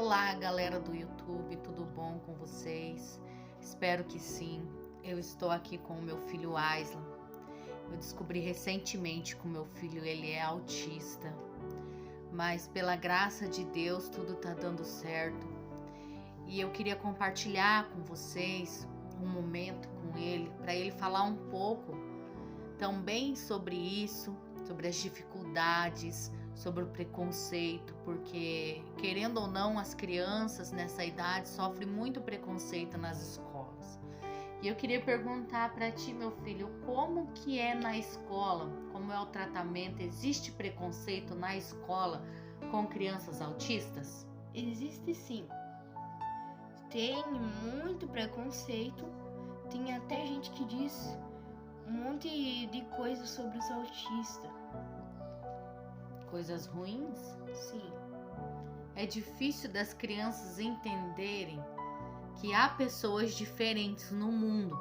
Olá, galera do YouTube, tudo bom com vocês? Espero que sim. Eu estou aqui com o meu filho Aislan. Eu descobri recentemente que o meu filho ele é autista, mas pela graça de Deus tudo tá dando certo. E eu queria compartilhar com vocês um momento com ele, para ele falar um pouco também sobre isso, sobre as dificuldades, sobre o preconceito, porque querendo ou não, as crianças nessa idade sofrem muito preconceito nas escolas. E eu queria perguntar para ti, meu filho, como que é na escola? Como é o tratamento? Existe preconceito na escola com crianças autistas? Existe sim. Tem muito preconceito. Tem até gente que diz um monte de coisas sobre os autistas. Coisas ruins? Sim. É difícil das crianças entenderem que há pessoas diferentes no mundo.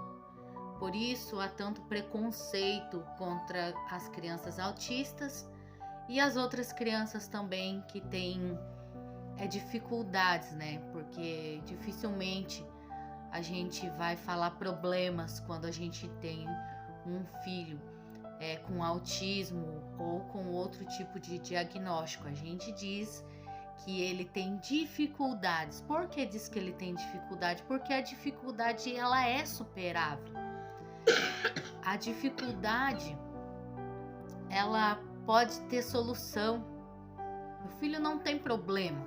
Por isso há tanto preconceito contra as crianças autistas e as outras crianças também que têm dificuldades, né? Porque dificilmente a gente vai falar problemas quando a gente tem um filho com autismo ou com outro tipo de diagnóstico. A gente diz que ele tem dificuldades. Por que diz que ele tem dificuldade? Porque a dificuldade ela é superável. A dificuldade ela pode ter solução. Meu filho não tem problema.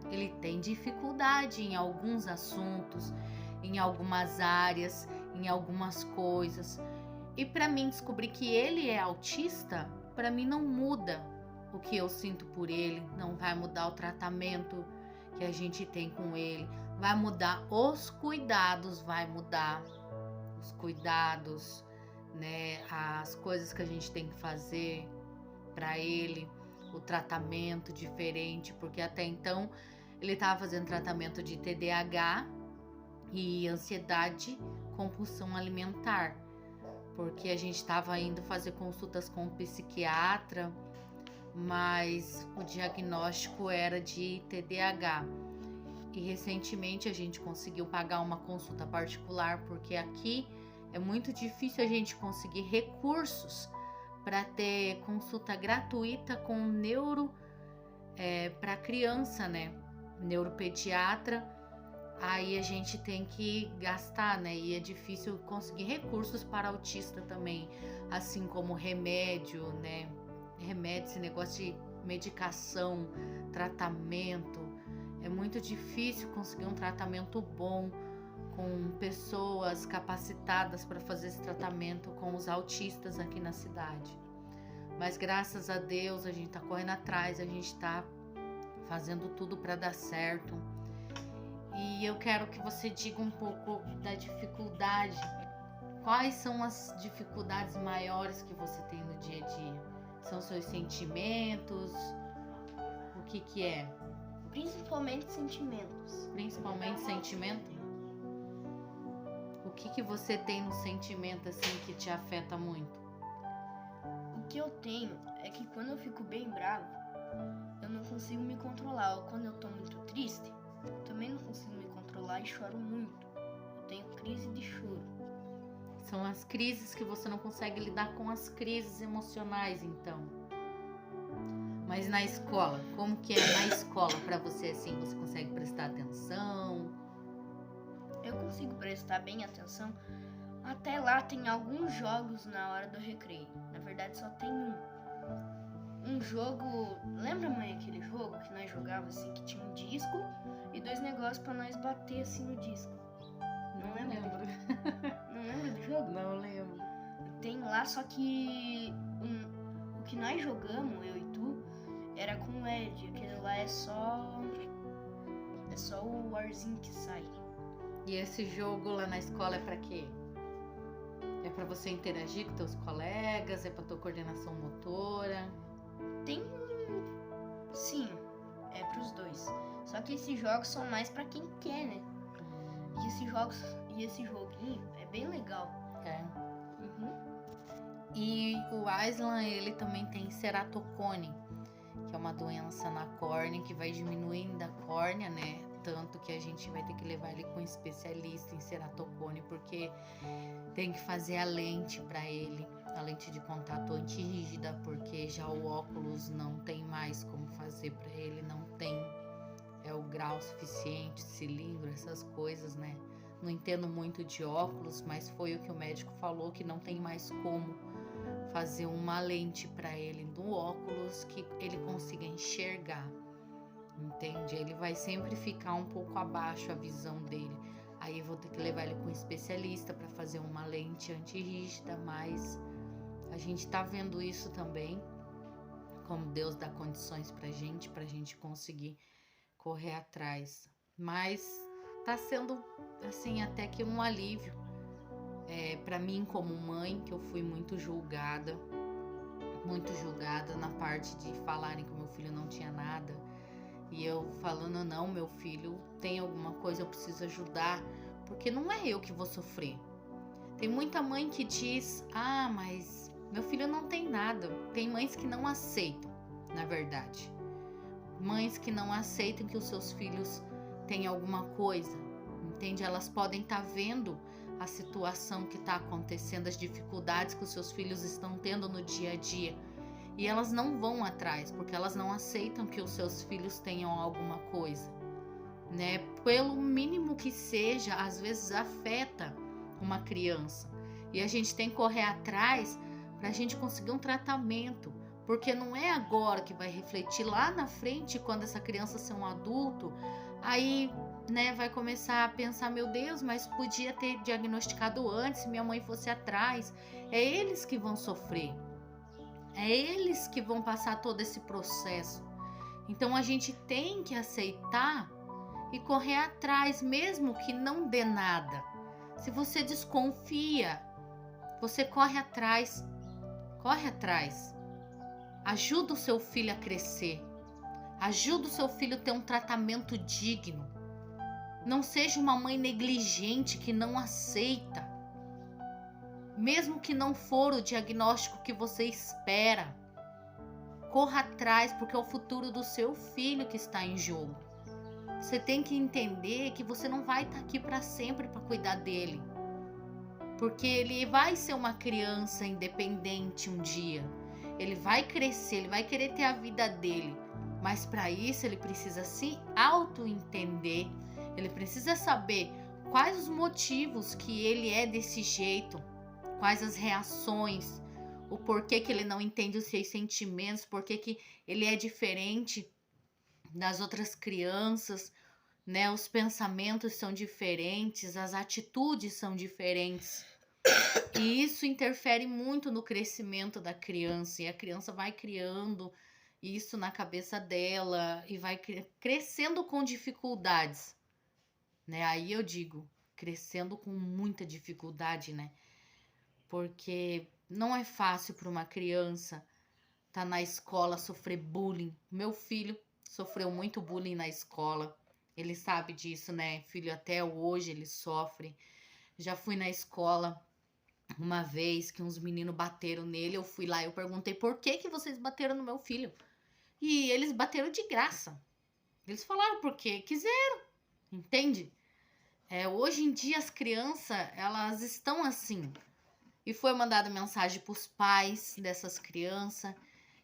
Ele tem dificuldade em alguns assuntos, em algumas áreas, em algumas coisas. E para mim descobrir que ele é autista, para mim não muda o que eu sinto por ele, não vai mudar o tratamento que a gente tem com ele, vai mudar os cuidados, né, as coisas que a gente tem que fazer para ele, o tratamento diferente, porque até então ele estava fazendo tratamento de TDAH e ansiedade, compulsão alimentar, porque a gente estava indo fazer consultas com o psiquiatra, mas o diagnóstico era de TDAH. E recentemente a gente conseguiu pagar uma consulta particular, porque aqui é muito difícil a gente conseguir recursos para ter consulta gratuita com neuro para criança, né? Neuropediatra. Aí a gente tem que gastar, né? E é difícil conseguir recursos para autista também, assim como remédio, né? Remédio, esse negócio de medicação, tratamento. É muito difícil conseguir um tratamento bom com pessoas capacitadas para fazer esse tratamento com os autistas aqui na cidade. Mas graças a Deus a gente tá correndo atrás, a gente tá fazendo tudo para dar certo. E eu quero que você diga um pouco da dificuldade. Quais são as dificuldades maiores que você tem no dia a dia? São seus sentimentos? O que é? Principalmente sentimentos. Principalmente sentimento? O que você tem no sentimento assim que te afeta muito? O que eu tenho é que quando eu fico bem bravo, eu não consigo me controlar. Ou quando eu tô muito triste, também não consigo me controlar e choro muito. Eu tenho crise de choro. São as crises que você não consegue lidar com as crises emocionais, então. Mas na escola, como que é na escola para você assim? Você consegue prestar atenção? Eu consigo prestar bem atenção. Até lá tem alguns jogos na hora do recreio. Na verdade só tem um jogo. Lembra, mãe, aquele jogo que nós jogávamos assim, que tinha um disco e dois negócios pra nós bater assim no disco? Não lembro. Não lembra do jogo? Não lembro. Tem lá, só que o que nós jogamos, eu e tu, era com o Ed. Aquele lá é só o arzinho que sai. E esse jogo lá na escola é pra quê? É pra você interagir com teus colegas? É pra tua coordenação motora? Tem, sim, é pros dois. Só que esses jogos são mais pra quem quer, né? E esse joguinho é bem legal. É. Uhum. E o Aislan, ele também tem ceratocone, que é é uma doença na córnea que vai diminuindo a córnea, né? Tanto que a gente vai ter que levar ele com um especialista em ceratocone, porque tem que fazer a lente para ele, a lente de contato antirrígida, porque já o óculos não tem mais como fazer para ele, não tem o grau suficiente, cilindro, essas coisas, né? Não entendo muito de óculos, mas foi o que o médico falou, que não tem mais como fazer uma lente para ele no óculos que ele consiga enxergar, entende? Ele vai sempre ficar um pouco abaixo a visão dele. Aí eu vou ter que levar ele com um especialista para fazer uma lente antirrígida, mas a gente tá vendo isso também, como Deus dá condições pra gente conseguir correr atrás. Mas tá sendo, assim, até que um alívio para mim como mãe, que eu fui muito julgada na parte de falarem que o meu filho não tinha nada. E eu falando, não, meu filho tem alguma coisa, eu preciso ajudar, porque não é eu que vou sofrer. Tem muita mãe que diz, mas meu filho não tem nada. Tem mães que não aceitam, na verdade. Mães que não aceitam que os seus filhos têm alguma coisa, entende? Elas podem estar vendo a situação que está acontecendo, as dificuldades que os seus filhos estão tendo no dia a dia, e elas não vão atrás, porque elas não aceitam que os seus filhos tenham alguma coisa, né? Pelo mínimo que seja, às vezes afeta uma criança, e a gente tem que correr atrás para a gente conseguir um tratamento, porque não é agora que vai refletir, lá na frente, quando essa criança ser um adulto, aí, né, vai começar a pensar, meu Deus, mas podia ter diagnosticado antes, se minha mãe fosse atrás. É eles que vão sofrer, é eles que vão passar todo esse processo. Então a gente tem que aceitar e correr atrás, mesmo que não dê nada. Se você desconfia, você corre atrás, ajuda o seu filho a crescer, ajuda o seu filho a ter um tratamento digno. Não seja uma mãe negligente que não aceita, mesmo que não for o diagnóstico que você espera. Corra atrás, porque é o futuro do seu filho que está em jogo. Você tem que entender que você não vai estar aqui para sempre para cuidar dele, porque ele vai ser uma criança independente um dia. Ele vai crescer, ele vai querer ter a vida dele, mas para isso ele precisa se auto-entender, ele precisa saber quais os motivos que ele é desse jeito, quais as reações, o porquê que ele não entende os seus sentimentos, porquê que ele é diferente das outras crianças, né? Os pensamentos são diferentes, as atitudes são diferentes. E isso interfere muito no crescimento da criança, e a criança vai criando isso na cabeça dela e vai crescendo com dificuldades, né? Aí eu digo, crescendo com muita dificuldade, né? Porque não é fácil para uma criança estar na escola, sofrer bullying. Meu filho sofreu muito bullying na escola, ele sabe disso, né? Filho, até hoje ele sofre. Já fui na escola uma vez que uns meninos bateram nele, eu fui lá, eu perguntei por que vocês bateram no meu filho. E eles bateram de graça. Eles falaram porque quiseram, entende? Hoje em dia as crianças, elas estão assim. E foi mandada mensagem para os pais dessas crianças.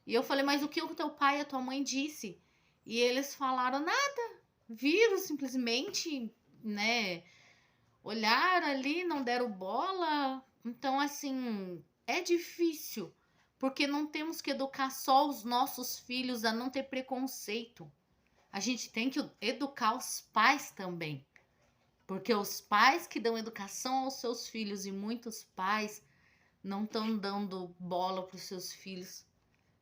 E eu falei, mas o que o teu pai e a tua mãe disse? E eles falaram nada. Viram simplesmente, né? Olharam ali, não deram bola. Então, assim, é difícil, porque não temos que educar só os nossos filhos a não ter preconceito. A gente tem que educar os pais também, porque os pais que dão educação aos seus filhos, e muitos pais não estão dando bola para os seus filhos.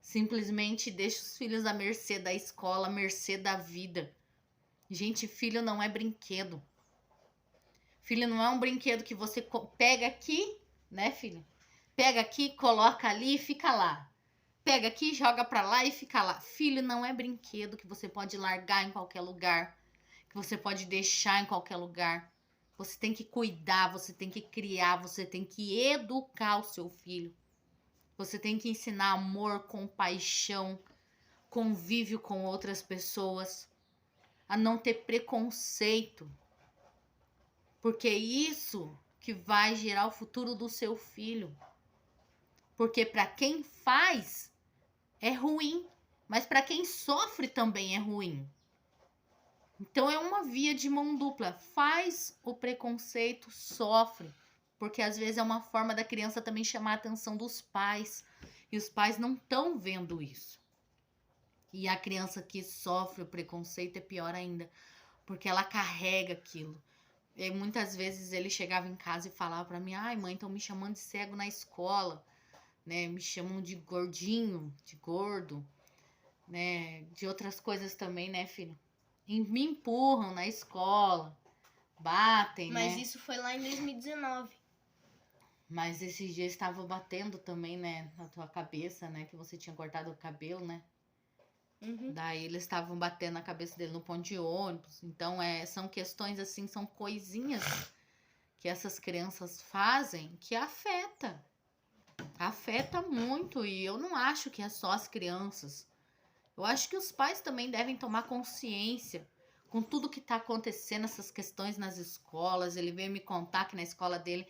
Simplesmente deixa os filhos à mercê da escola, à mercê da vida. Gente, filho não é brinquedo. Filho não é um brinquedo que você pega aqui, né, filho? Pega aqui, coloca ali e fica lá. Pega aqui, joga pra lá e fica lá. Filho não é brinquedo que você pode largar em qualquer lugar, que você pode deixar em qualquer lugar. Você tem que cuidar, você tem que criar, você tem que educar o seu filho. Você tem que ensinar amor, compaixão, convívio com outras pessoas, a não ter preconceito, porque é isso que vai gerar o futuro do seu filho. Porque para quem faz é ruim, mas para quem sofre também é ruim. Então é uma via de mão dupla. Faz o preconceito, sofre, porque às vezes é uma forma da criança também chamar a atenção dos pais, e os pais não estão vendo isso. E a criança que sofre o preconceito é pior ainda, porque ela carrega aquilo. E muitas vezes ele chegava em casa e falava para mim: ai, mãe, estão me chamando de cego na escola, né? Me chamam de gordinho, de gordo, né? De outras coisas também, né, filho? E me empurram na escola, batem, Mas né? isso foi lá em 2019. Mas esses dias estavam batendo também, né, na tua cabeça, né? Que você tinha cortado o cabelo, né? Uhum. Daí eles estavam batendo na cabeça dele no ponto de ônibus. Então, são questões assim, são coisinhas que essas crianças fazem que afeta. Afeta muito. E eu não acho que é só as crianças. Eu acho que os pais também devem tomar consciência com tudo que está acontecendo, essas questões nas escolas. Ele veio me contar que na escola dele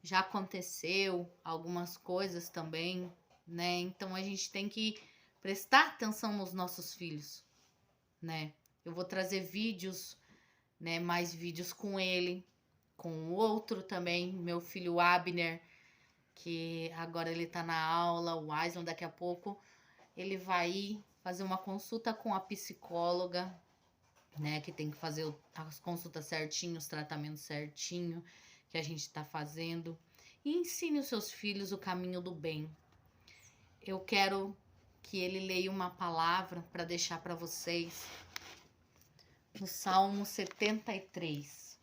já aconteceu algumas coisas também, né? Então a gente tem que prestar atenção nos nossos filhos, né? Eu vou trazer vídeos, né? Mais vídeos com ele, com o outro também, meu filho Abner, que agora ele tá na aula, o Aislan daqui a pouco, ele vai ir fazer uma consulta com a psicóloga, né? Que tem que fazer as consultas certinho, os tratamentos certinho que a gente tá fazendo. E ensine os seus filhos o caminho do bem. Eu quero que ele leia uma palavra para deixar para vocês no Salmo 73.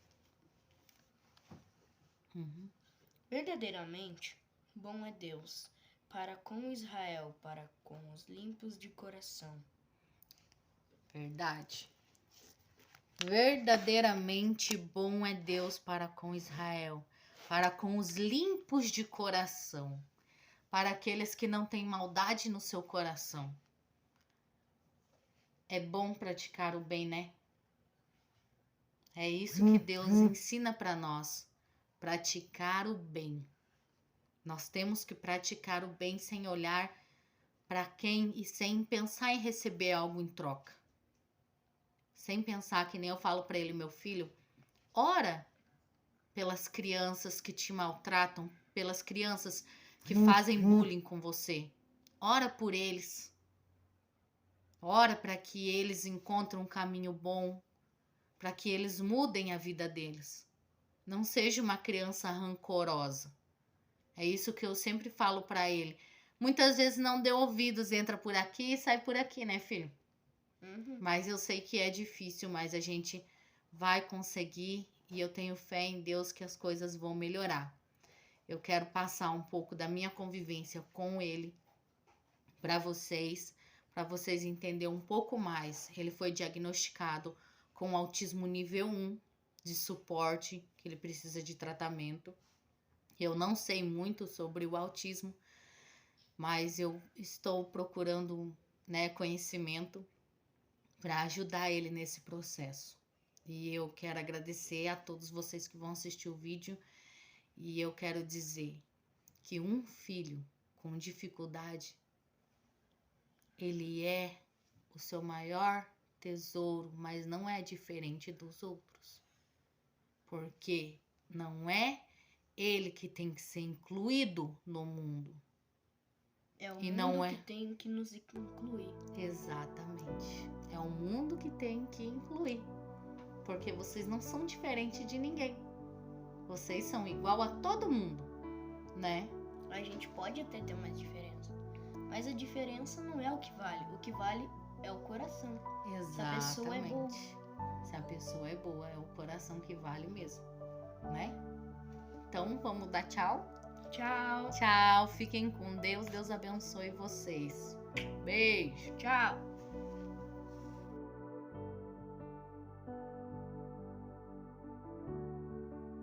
Verdadeiramente, bom é Deus para com Israel, para com os limpos de coração. Verdade. Verdadeiramente bom é Deus para com Israel, para com os limpos de coração, para aqueles que não têm maldade no seu coração. É bom praticar o bem, né? É isso que Deus ensina para nós, praticar o bem. Nós temos que praticar o bem sem olhar para quem e sem pensar em receber algo em troca. Sem pensar, que nem eu falo para ele: meu filho, ora pelas crianças que te maltratam, pelas crianças que fazem bullying com você. Ora por eles. Ora para que eles encontrem um caminho bom, para que eles mudem a vida deles. Não seja uma criança rancorosa. É isso que eu sempre falo para ele. Muitas vezes não dê ouvidos, entra por aqui e sai por aqui, né, filho? Mas eu sei que é difícil, mas a gente vai conseguir, e eu tenho fé em Deus que as coisas vão melhorar. Eu quero passar um pouco da minha convivência com ele para vocês entenderem um pouco mais. Ele foi diagnosticado com autismo nível 1 de suporte, que ele precisa de tratamento. Eu não sei muito sobre o autismo, mas eu estou procurando, né, conhecimento para ajudar ele nesse processo. E eu quero agradecer a todos vocês que vão assistir o vídeo, e eu quero dizer que um filho com dificuldade, ele é o seu maior tesouro, mas não é diferente dos outros. Porque não é ele que tem que ser incluído no mundo. É o E mundo não é... que tem que nos incluir. Exatamente. É o mundo que tem que incluir. Porque vocês não são diferentes de ninguém. Vocês são igual a todo mundo, né? A gente pode até ter uma diferença, mas a diferença não é o que vale. O que vale é o coração. Exatamente. Se a pessoa é boa. Se a pessoa é boa, é o coração que vale mesmo, né? Então, vamos dar tchau? Tchau. Tchau, fiquem com Deus. Deus abençoe vocês. Beijo. Tchau.